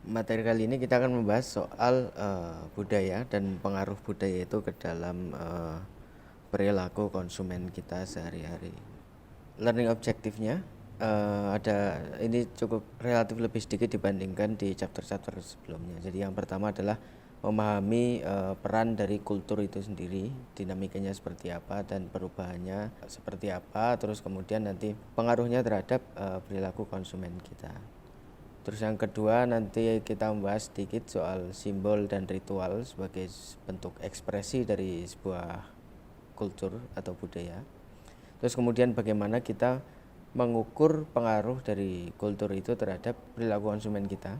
materi kali ini kita akan membahas soal budaya dan pengaruh budaya itu ke dalam perilaku konsumen kita sehari-hari. Learning objektifnya ada ini cukup relatif lebih sedikit dibandingkan di chapter-chapter sebelumnya. Jadi yang pertama adalah memahami peran dari kultur itu sendiri, dinamikanya seperti apa dan perubahannya seperti apa, terus kemudian nanti pengaruhnya terhadap perilaku konsumen kita. Terus yang kedua nanti kita membahas sedikit soal simbol dan ritual sebagai bentuk ekspresi dari sebuah kultur atau budaya. Terus kemudian bagaimana kita mengukur pengaruh dari kultur itu terhadap perilaku konsumen kita.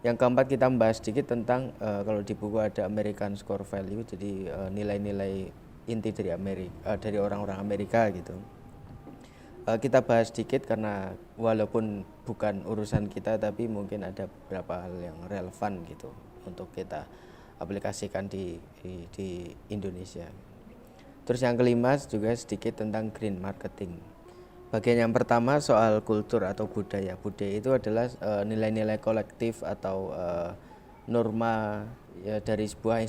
Yang keempat kita membahas sedikit tentang kalau di buku ada American Core Value, jadi nilai-nilai inti dari dari orang-orang Amerika gitu. Kita bahas sedikit karena walaupun bukan urusan kita tapi mungkin ada beberapa hal yang relevan gitu untuk kita aplikasikan di Indonesia. Terus yang kelima juga sedikit tentang green marketing. Bagian yang pertama soal kultur atau budaya. Budaya itu adalah nilai-nilai kolektif atau norma ya dari sebuah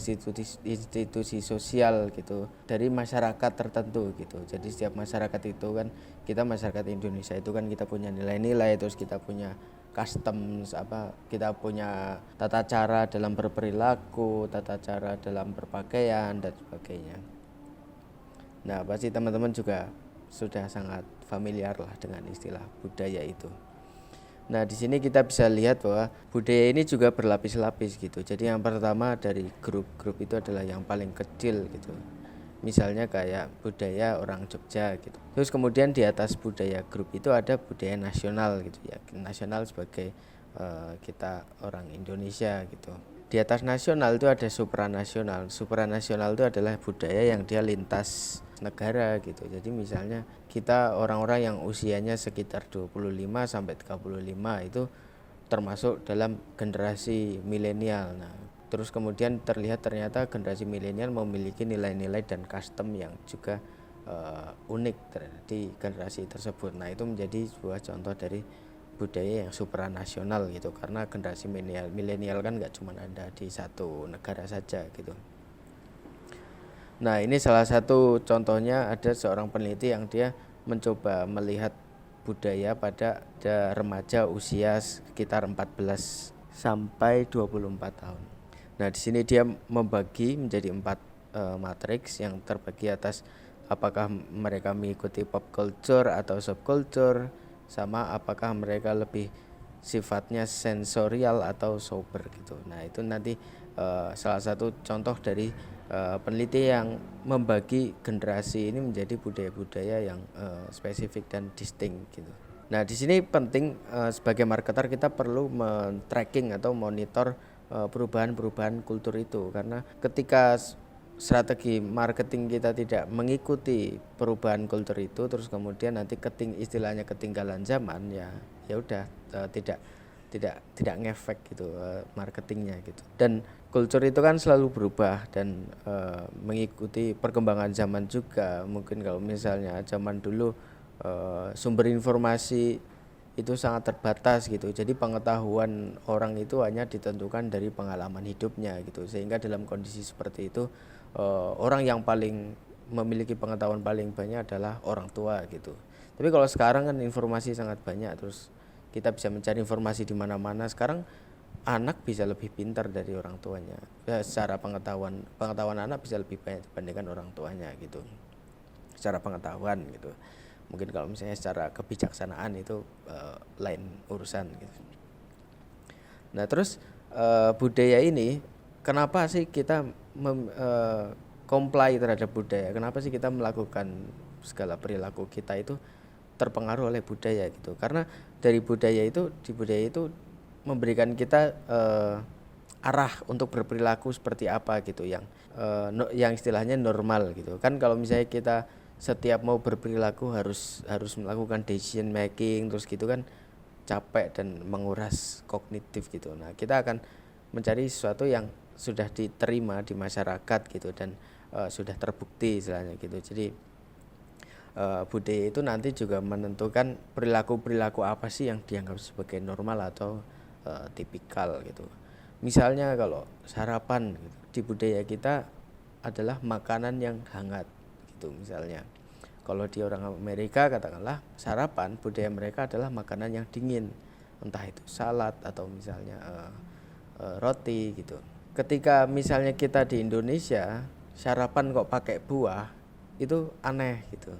institusi sosial gitu, dari masyarakat tertentu gitu. Jadi setiap masyarakat itu kan, kita masyarakat Indonesia itu kan kita punya nilai-nilai, terus kita punya customs kita punya tata cara dalam berperilaku, tata cara dalam berpakaian dan sebagainya. Nah, pasti teman-teman juga sudah sangat familiar lah dengan istilah budaya itu. Nah, di sini kita bisa lihat bahwa budaya ini juga berlapis-lapis gitu. Jadi yang pertama dari grup-grup itu adalah yang paling kecil gitu. Misalnya kayak budaya orang Jogja gitu. Terus kemudian di atas budaya grup itu ada budaya nasional gitu ya. Nasional sebagai kita orang Indonesia gitu. Di atas nasional itu ada supranasional. Supranasional itu adalah budaya yang dia lintas negara gitu. Jadi misalnya kita orang-orang yang usianya sekitar 25 sampai 35 itu termasuk dalam generasi milenial. Nah, terus kemudian ternyata generasi milenial memiliki nilai-nilai dan custom yang juga unik di generasi tersebut. Nah, itu menjadi sebuah contoh dari budaya yang supranasional gitu, karena generasi milenial kan nggak cuma ada di satu negara saja gitu. Nah, ini salah satu contohnya, ada seorang peneliti yang dia mencoba melihat budaya pada remaja usia sekitar 14 sampai 24 tahun. Nah, di sini dia membagi menjadi 4 matriks yang terbagi atas apakah mereka mengikuti pop culture atau subculture, sama apakah mereka lebih sifatnya sensorial atau sober gitu. Nah, itu nanti salah satu contoh dari peneliti yang membagi generasi ini menjadi budaya-budaya yang spesifik dan distinct gitu. Nah, di sini penting sebagai marketer kita perlu men-tracking atau monitor perubahan-perubahan kultur itu, karena ketika strategi marketing kita tidak mengikuti perubahan kultur itu, terus kemudian nanti istilahnya ketinggalan zaman, ya udah tidak ngefek gitu marketingnya gitu. Dan kultur itu kan selalu berubah dan mengikuti perkembangan zaman juga. Mungkin kalau misalnya zaman dulu sumber informasi itu sangat terbatas gitu, jadi pengetahuan orang itu hanya ditentukan dari pengalaman hidupnya gitu, sehingga dalam kondisi seperti itu orang yang paling memiliki pengetahuan paling banyak adalah orang tua gitu. Tapi kalau sekarang kan informasi sangat banyak, terus kita bisa mencari informasi di mana-mana. Sekarang anak bisa lebih pintar dari orang tuanya. Secara pengetahuan anak bisa lebih banyak dibandingkan orang tuanya gitu. Secara pengetahuan gitu. Mungkin kalau misalnya secara kebijaksanaan itu lain urusan gitu. Nah, terus budaya ini, kenapa sih kita comply terhadap budaya? Kenapa sih kita melakukan segala perilaku kita itu terpengaruh oleh budaya gitu? Karena di budaya itu memberikan kita arah untuk berperilaku seperti apa gitu, yang istilahnya normal gitu. Kan kalau misalnya kita setiap mau berperilaku harus melakukan decision making terus gitu kan, capek dan menguras kognitif gitu. Nah, kita akan mencari sesuatu yang sudah diterima di masyarakat gitu dan sudah terbukti istilahnya gitu. Jadi budaya itu nanti juga menentukan perilaku apa sih yang dianggap sebagai normal atau tipikal gitu. Misalnya kalau sarapan gitu, di budaya kita adalah makanan yang hangat gitu misalnya. Kalau di orang Amerika katakanlah sarapan budaya mereka adalah makanan yang dingin, entah itu salad atau misalnya roti gitu. Ketika misalnya kita di Indonesia sarapan kok pakai buah, itu aneh gitu.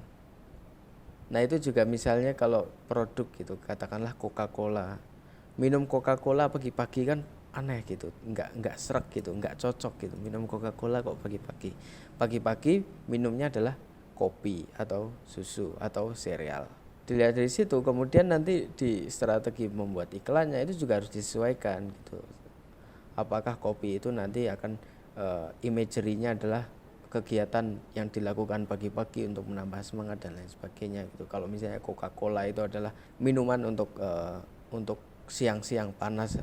Nah itu juga misalnya kalau produk gitu, katakanlah Coca-Cola, minum Coca-Cola pagi-pagi kan aneh gitu, nggak srek gitu, nggak cocok gitu. Minum Coca-Cola kok pagi-pagi minumnya adalah kopi atau susu atau sereal. Dilihat dari situ, kemudian nanti di strategi membuat iklannya itu juga harus disesuaikan gitu. Apakah kopi itu nanti akan imagery-nya adalah kegiatan yang dilakukan pagi-pagi untuk menambah semangat dan lain sebagainya gitu. Kalau misalnya Coca-Cola itu adalah minuman untuk siang-siang panas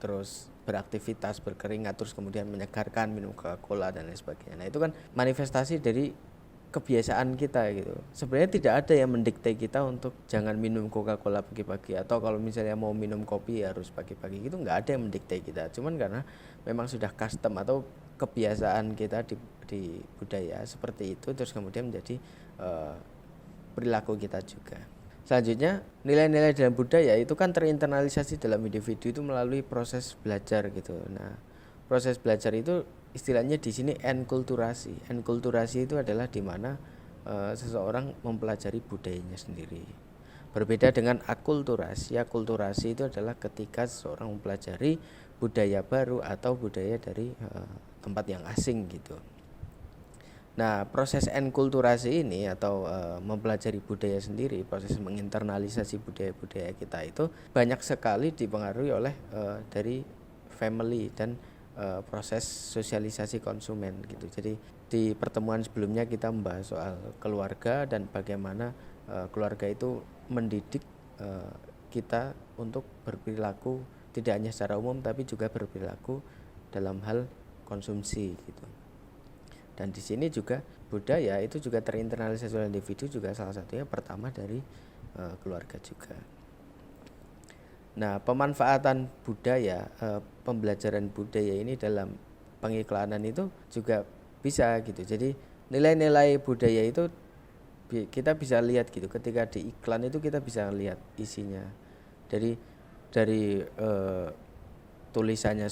terus beraktivitas berkeringat terus kemudian menyegarkan minum Coca-Cola dan lain sebagainya. Nah itu kan manifestasi dari kebiasaan kita gitu. Sebenarnya tidak ada yang mendikte kita untuk jangan minum Coca-Cola pagi-pagi atau kalau misalnya mau minum kopi harus pagi-pagi gitu, nggak ada yang mendikte kita. Cuman karena memang sudah custom atau kebiasaan kita di budaya seperti itu terus kemudian menjadi perilaku kita juga. Selanjutnya nilai-nilai dalam budaya itu kan terinternalisasi dalam individu itu melalui proses belajar gitu. Nah proses belajar itu istilahnya di sini enkulturasi. Enkulturasi itu adalah di mana seseorang mempelajari budayanya sendiri. Berbeda dengan akulturasi. Akulturasi itu adalah ketika seseorang mempelajari budaya baru atau budaya dari tempat yang asing gitu. Nah, proses enkulturasi ini atau mempelajari budaya sendiri, proses menginternalisasi budaya-budaya kita itu banyak sekali dipengaruhi oleh dari family dan proses sosialisasi konsumen gitu. Jadi di pertemuan sebelumnya kita membahas soal keluarga dan bagaimana keluarga itu mendidik kita untuk berperilaku tidak hanya secara umum tapi juga berperilaku dalam hal konsumsi gitu. Dan di sini juga budaya itu juga terinternalisasi oleh individu juga salah satunya pertama dari keluarga juga. Nah, pemanfaatan budaya, pembelajaran budaya ini dalam pengiklanan itu juga bisa gitu. Jadi nilai-nilai budaya itu kita bisa lihat gitu. Ketika di iklan itu kita bisa lihat isinya. Dari tulisannya,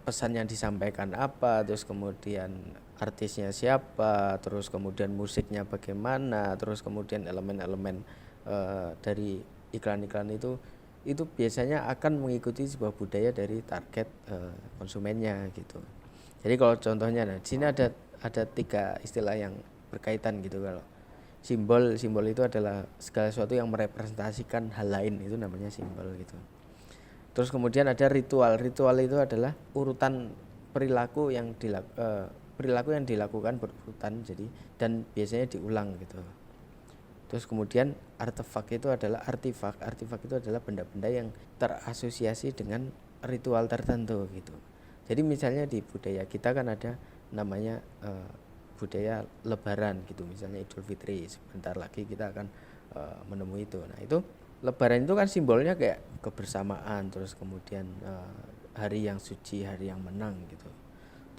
pesan yang disampaikan apa, terus kemudian artisnya siapa, terus kemudian musiknya bagaimana, terus kemudian elemen-elemen dari iklan-iklan itu biasanya akan mengikuti sebuah budaya dari target konsumennya gitu. Jadi kalau contohnya, nah di sini ada 3 istilah yang berkaitan gitu. Kalau simbol itu adalah segala sesuatu yang merepresentasikan hal lain, itu namanya simbol gitu. Terus kemudian ada ritual itu adalah urutan perilaku yang dilakukan berurutan, jadi dan biasanya diulang gitu. Terus kemudian artefak itu adalah artifak itu adalah benda-benda yang terasosiasi dengan ritual tertentu gitu. Jadi misalnya di budaya kita kan ada namanya budaya lebaran gitu, misalnya Idul Fitri, sebentar lagi kita akan menemui itu. Nah itu lebaran itu kan simbolnya kayak kebersamaan, terus kemudian hari yang suci, hari yang menang gitu.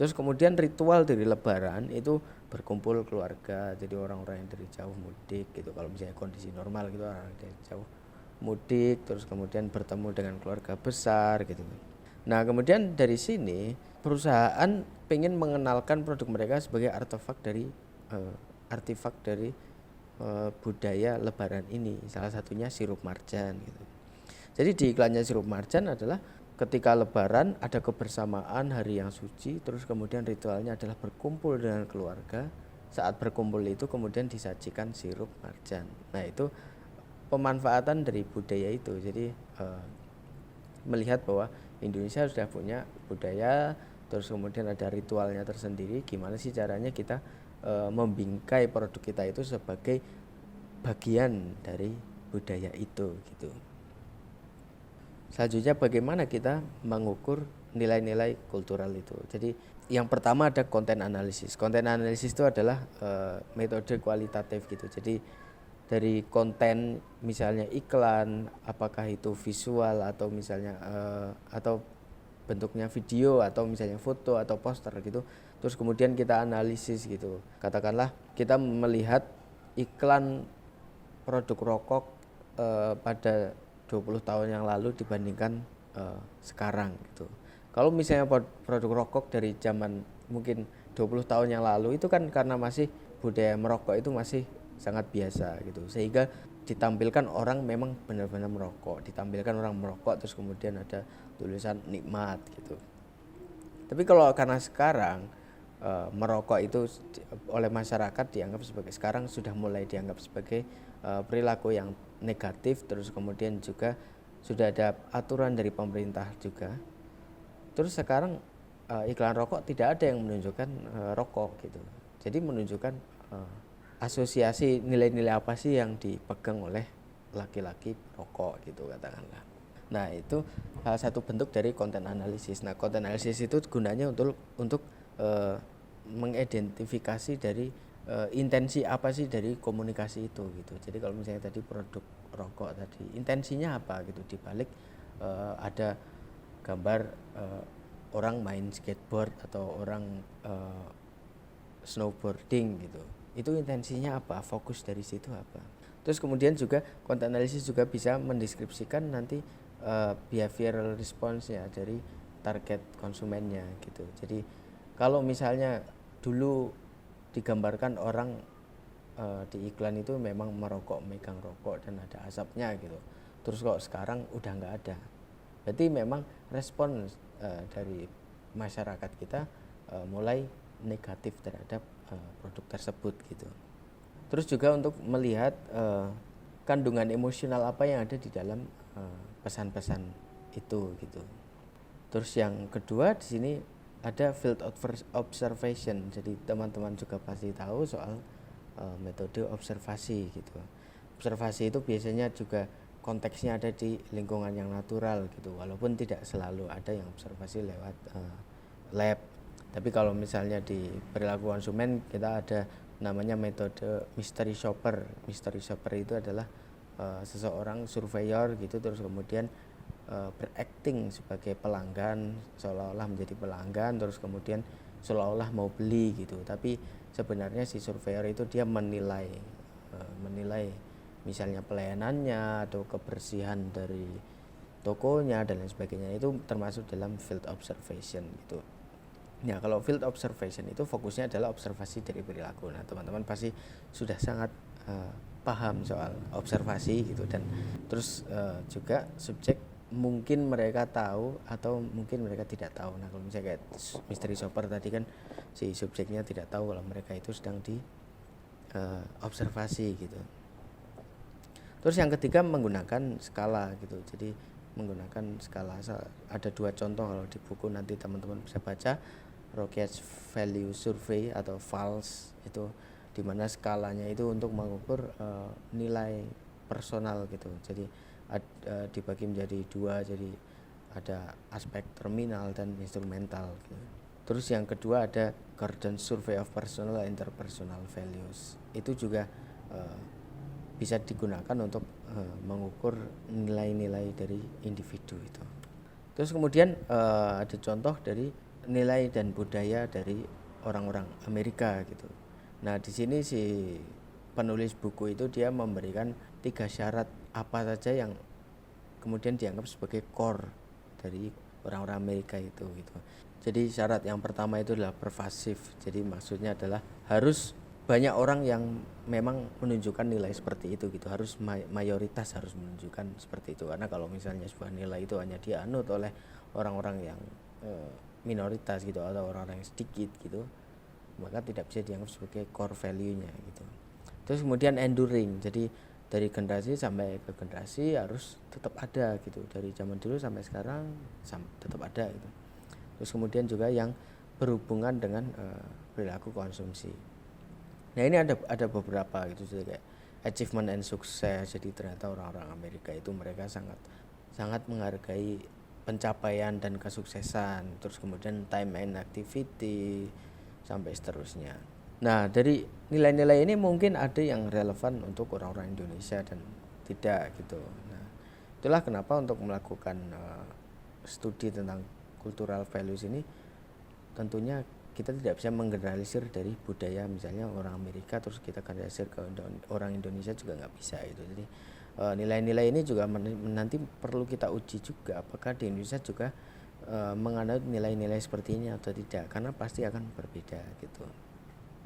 Terus kemudian ritual dari lebaran itu berkumpul keluarga, jadi orang-orang yang dari jauh mudik gitu. Kalau misalnya kondisi normal gitu, orang dari jauh mudik, terus kemudian bertemu dengan keluarga besar gitu. Nah kemudian dari sini perusahaan pengen mengenalkan produk mereka sebagai artefak dari budaya lebaran ini. Salah satunya sirup marjan gitu. Jadi di iklannya sirup marjan adalah ketika lebaran ada kebersamaan, hari yang suci, terus kemudian ritualnya adalah berkumpul dengan keluarga. Saat berkumpul itu kemudian disajikan sirup marjan. Nah itu pemanfaatan dari budaya itu. Jadi melihat bahwa Indonesia sudah punya budaya, terus kemudian ada ritualnya tersendiri. Gimana sih caranya kita membingkai produk kita itu sebagai bagian dari budaya itu gitu. Selanjutnya bagaimana kita mengukur nilai-nilai kultural itu. Jadi yang pertama ada konten analisis. Konten analisis itu adalah metode kualitatif gitu. Jadi dari konten misalnya iklan, apakah itu visual atau misalnya atau bentuknya video atau misalnya foto atau poster gitu, terus kemudian kita analisis gitu. Katakanlah kita melihat iklan produk rokok pada 20 tahun yang lalu dibandingkan sekarang gitu. Kalau misalnya produk rokok dari zaman mungkin 20 tahun yang lalu itu kan karena masih budaya merokok itu masih sangat biasa gitu, sehingga ditampilkan orang memang benar-benar merokok, ditampilkan orang merokok terus kemudian ada tulisan nikmat gitu. Tapi kalau karena sekarang merokok itu oleh masyarakat dianggap sebagai, sekarang sudah mulai dianggap sebagai perilaku yang negatif, terus kemudian juga sudah ada aturan dari pemerintah juga. Terus sekarang iklan rokok tidak ada yang menunjukkan rokok gitu. Jadi menunjukkan asosiasi nilai-nilai apa sih yang dipegang oleh laki-laki rokok gitu katakanlah. Nah itu salah satu bentuk dari konten analisis. Nah konten analisis itu gunanya untuk mengidentifikasi dari intensi apa sih dari komunikasi itu gitu. Jadi kalau misalnya tadi produk rokok tadi intensinya apa gitu, dibalik ada gambar orang main skateboard atau orang snowboarding gitu, itu intensinya apa, fokus dari situ apa. Terus kemudian juga konten analisis juga bisa mendeskripsikan nanti behavioral response-nya dari target konsumennya gitu. Jadi kalau misalnya dulu digambarkan orang di iklan itu memang merokok, megang rokok dan ada asapnya gitu, terus kok sekarang udah nggak ada, berarti memang respon dari masyarakat kita mulai negatif terhadap produk tersebut gitu. Terus juga untuk melihat kandungan emosional apa yang ada di dalam pesan-pesan itu gitu. Terus yang kedua di sini ada field observation. Jadi teman-teman juga pasti tahu soal metode observasi gitu. Observasi itu biasanya juga konteksnya ada di lingkungan yang natural gitu, walaupun tidak selalu ada yang observasi lewat lab. Tapi kalau misalnya di perilaku konsumen kita ada namanya metode mystery shopper. Mystery shopper itu adalah seseorang surveyor gitu, terus kemudian berakting sebagai pelanggan, seolah-olah menjadi pelanggan, terus kemudian seolah-olah mau beli gitu. Tapi sebenarnya si surveyor itu dia menilai misalnya pelayanannya atau kebersihan dari tokonya dan lain sebagainya, itu termasuk dalam field observation gitu. Nah kalau field observation itu fokusnya adalah observasi dari perilaku. Nah teman-teman pasti sudah sangat paham soal observasi gitu, dan terus juga subjek mungkin mereka tahu atau mungkin mereka tidak tahu. Nah kalau misalnya kayak mystery shopper tadi kan si subjeknya tidak tahu kalau mereka itu sedang di observasi gitu. Terus yang ketiga menggunakan skala gitu. Jadi menggunakan skala, ada dua contoh kalau di buku nanti teman-teman bisa baca, Rorschach Value Survey atau VALS, itu dimana skalanya itu untuk mengukur nilai personal gitu. Jadi dibagi menjadi dua, jadi ada aspek terminal dan instrumental gitu. Terus yang kedua ada Gordon Survey of Personal and Interpersonal Values. Itu juga bisa digunakan untuk mengukur nilai-nilai dari individu itu. Terus kemudian ada contoh dari nilai dan budaya dari orang-orang Amerika gitu. Nah di sini si penulis buku itu dia memberikan 3 syarat apa saja yang kemudian dianggap sebagai core dari orang-orang Amerika itu gitu. Jadi syarat yang pertama itu adalah pervasif. Jadi maksudnya adalah harus banyak orang yang memang menunjukkan nilai seperti itu gitu, harus mayoritas harus menunjukkan seperti itu. Karena kalau misalnya sebuah nilai itu hanya dianut oleh orang-orang yang minoritas gitu atau orang-orang yang sedikit gitu, maka tidak bisa dianggap sebagai core value-nya gitu. Terus kemudian enduring, jadi dari generasi sampai ke generasi harus tetap ada gitu, dari zaman dulu sampai sekarang tetap ada gitu. Terus kemudian juga yang berhubungan dengan perilaku konsumsi. Nah ini ada beberapa gitu, jadi kayak achievement and success. Jadi ternyata orang-orang Amerika itu mereka sangat menghargai pencapaian dan kesuksesan. Terus kemudian time and activity sampai seterusnya. Nah, dari nilai-nilai ini mungkin ada yang relevan untuk orang-orang Indonesia dan tidak gitu. Nah, itulah kenapa untuk melakukan studi tentang cultural values ini tentunya kita tidak bisa menggeneralisir dari budaya misalnya orang Amerika terus kita generalisir ke orang Indonesia juga nggak bisa itu. Jadi nilai-nilai ini juga nanti perlu kita uji juga apakah di Indonesia juga menganut nilai-nilai seperti ini atau tidak, karena pasti akan berbeda gitu.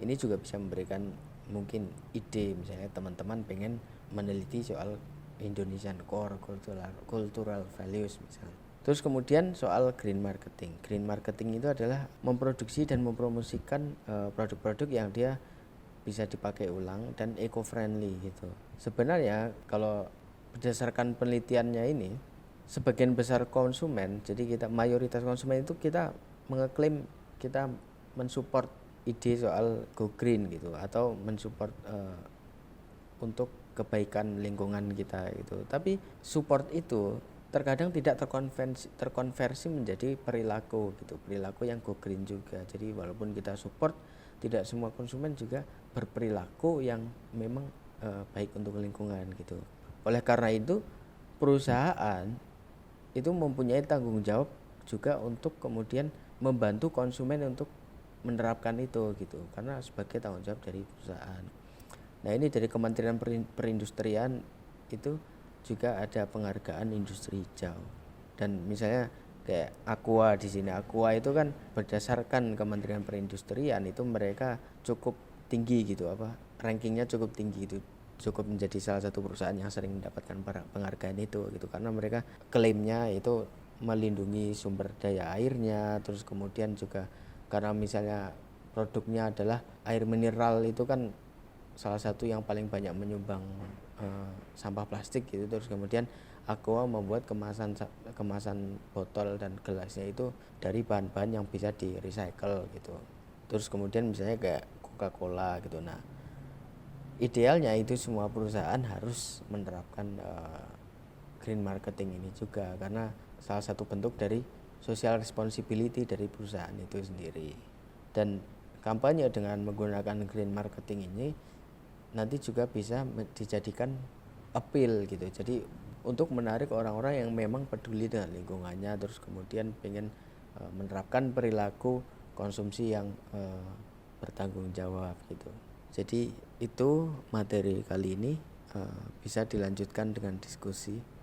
Ini juga bisa memberikan mungkin ide misalnya teman-teman pengen meneliti soal Indonesian core cultural values misalnya. Terus kemudian soal green marketing. Green marketing itu adalah memproduksi dan mempromosikan produk-produk yang dia bisa dipakai ulang dan eco-friendly gitu. Sebenarnya kalau berdasarkan penelitiannya ini, sebagian besar konsumen, jadi kita mayoritas konsumen itu kita mengeklaim kita mensupport ide soal go green gitu atau mensupport untuk kebaikan lingkungan kita gitu. Tapi support itu terkadang tidak terkonversi menjadi perilaku gitu, perilaku yang go green juga. Jadi walaupun kita support, tidak semua konsumen juga berperilaku yang memang baik untuk lingkungan gitu. Oleh karena itu perusahaan itu mempunyai tanggung jawab juga untuk kemudian membantu konsumen untuk menerapkan itu gitu, karena sebagai tanggung jawab dari perusahaan. Nah ini dari Kementerian Perindustrian itu juga ada penghargaan industri hijau. Dan misalnya kayak Aqua di sini, Aqua itu kan berdasarkan Kementerian Perindustrian itu mereka cukup tinggi gitu, rankingnya cukup tinggi itu, cukup menjadi salah satu perusahaan yang sering mendapatkan penghargaan itu gitu, karena mereka klaimnya itu melindungi sumber daya airnya, terus kemudian juga karena misalnya produknya adalah air mineral itu kan salah satu yang paling banyak menyumbang sampah plastik gitu. Terus kemudian Aqua membuat kemasan botol dan gelasnya itu dari bahan-bahan yang bisa di recycle gitu. Terus kemudian misalnya kayak Coca-Cola gitu. Nah idealnya itu semua perusahaan harus menerapkan green marketing ini juga, karena salah satu bentuk dari social responsibility dari perusahaan itu sendiri. Dan kampanye dengan menggunakan green marketing ini nanti juga bisa dijadikan appeal gitu. Jadi untuk menarik orang-orang yang memang peduli dengan lingkungannya, terus kemudian pengen menerapkan perilaku konsumsi yang bertanggung jawab gitu. Jadi itu materi kali ini, bisa dilanjutkan dengan diskusi.